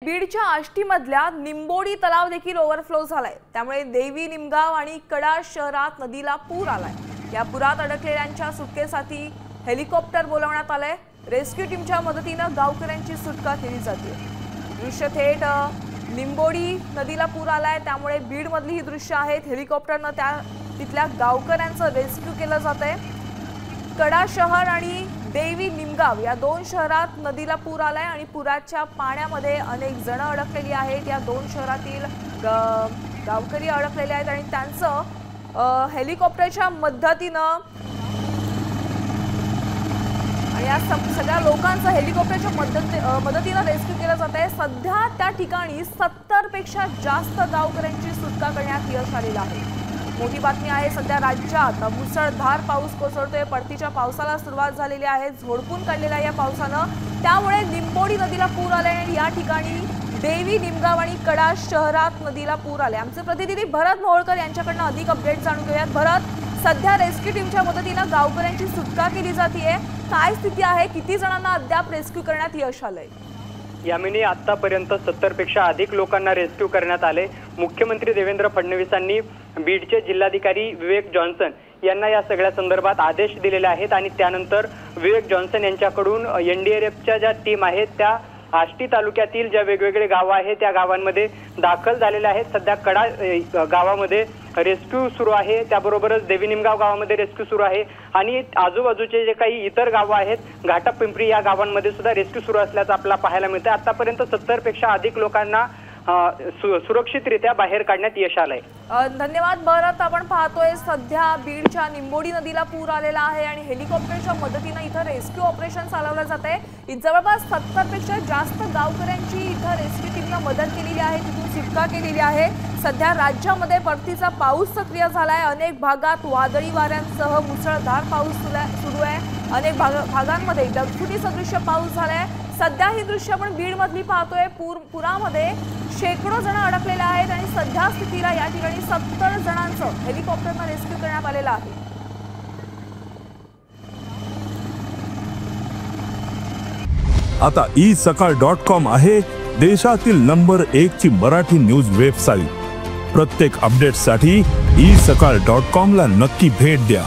बीडच्या आष्टीमधल्या निंबोडी तलाव देखील ओव्हरफ्लो झालाय। त्यामुळे देवी निमगाव आणि कडा शहरात नदीला पूर आलाय। या पुरात अडकलेल्यांच्या सुटकेसाठी हेलिकॉप्टर बोलावण्यात आले। रेस्क्यू टीमच्या मदतीने गावकऱ्यांची सुटका केली जाते। दृश्य थेट निंबोडी नदीला पूर आलाय, त्यामुळे बीड मधली ही दृश्य आहेत। हेलिकॉप्टरने तिथल्या गावकऱ्यांचं रेस्क्यू केलं जातंय। कडा शहर आणि देवी निमगाव या दोन शहरात नदीला पूर आलाय आणि पुराच्या पाण्यामध्ये अनेक जण अडकलेली आहेत। या दोन शहरातील गावकरी अडकलेले आहेत आणि त्यांचं हेलिकॉप्टरच्या मदतीनं आणि या सगळ्या लोकांचं हेलिकॉप्टरच्या मदतीनं रेस्क्यू केलं जातंय। सध्या त्या ठिकाणी 70 पेक्षा जास्त गावकऱ्यांची सुटका करण्यात यश आलेलं आहे। मोठी बातमी आहे, सध्या राज्यात मुसळधार पाऊस कोसळतोय। परतीच्या पावसाला सुरुवात झालेली आहे। झोडपून काढलेल्या या पावसानं त्यामुळे निंबोडी नदीला पूर आले आणि या ठिकाणी देवी निमगाव आणि कडा शहरात नदीला पूर आले। आमचे प्रतिनिधी भरत मोहोळकर यांच्याकडून अधिक अपडेट जाणून घेऊयात। भरत, सध्या रेस्क्यू टीमच्या मदतीने गावकऱ्यांची सुटका केली जाते, काय स्थिती आहे? किती जणांना अद्याप रेस्क्यू करण्यात यश आलंय? यामिनी आतापर्यंत 70 पेक्षा अधिक लोकांना रेस्क्यू करण्यात आले। मुख्यमंत्री देवेंद्र फडणवीसांनी बीडचे जिल्हाधिकारी विवेक जॉन्सन यांना या सगळ्या संदर्भात आदेश दिलेले आहेत आणि त्यानंतर विवेक जॉन्सन यांच्याकडून एनडीआरएफच्या ज्या टीम आहेत त्या आष्टी तालुक्यातील ज्या वेगवेगळे गावं आहेत त्या गावांमध्ये दाखल झालेल्या आहेत। सध्या कडा गावामध्ये रेस्क्यू सुरू आहे, त्याबरोबरच देवी निमगाव गावामध्ये रेस्क्यू सुरू आहे आणि आजूबाजूचे जे काही इतर गावं आहेत घाटापिंपरी या गावांमध्ये सुद्धा रेस्क्यू सुरू असल्याचं आपल्याला पाहायला मिळतं। आतापर्यंत 70 पेक्षा अधिक लोकांना सुरक्षितरित्या बाहेर काढण्यात यश आलंय। धन्यवाद भरत। आपण पाहतोय सध्या बीडच्या निंबोडी नदीला पूर आलेला आहे आणि हेलिकॉप्टरच्या मदतीने इथं रेस्क्यू ऑपरेशन चालवलं जाते। जवळपास 70 पेक्षा जास्त गावकऱ्यांची इथं रेस्क्यू टीमने मदत केलेली आहे, तिथून सुटका केलेली आहे। सध्या राज्यामध्ये परतीचा पाऊस सक्रिय झालाय। अनेक भागात वादळी वाऱ्यांसह मुसळधार पाऊस सुरू आहे। अनेक भागांमध्ये ढगफुटी सदृश्य पाऊस झालाय। सध्या ही दृश्य आपण बीड मधली पाहतोय। पुरामध्ये शेकडो जण अडकलेले आहेत आणि सध्या स्थितीला या ठिकाणी 70 जणांचं हेलिकॉप्टरने रेस्क्यू करण्यात आलेलं आहे। आता isakal.com आहे देशातील नंबर 1 ची मराठी न्यूज वेबसाईट। प्रत्येक अपडेटसाठी isakal.com ला नक्की भेट द्या।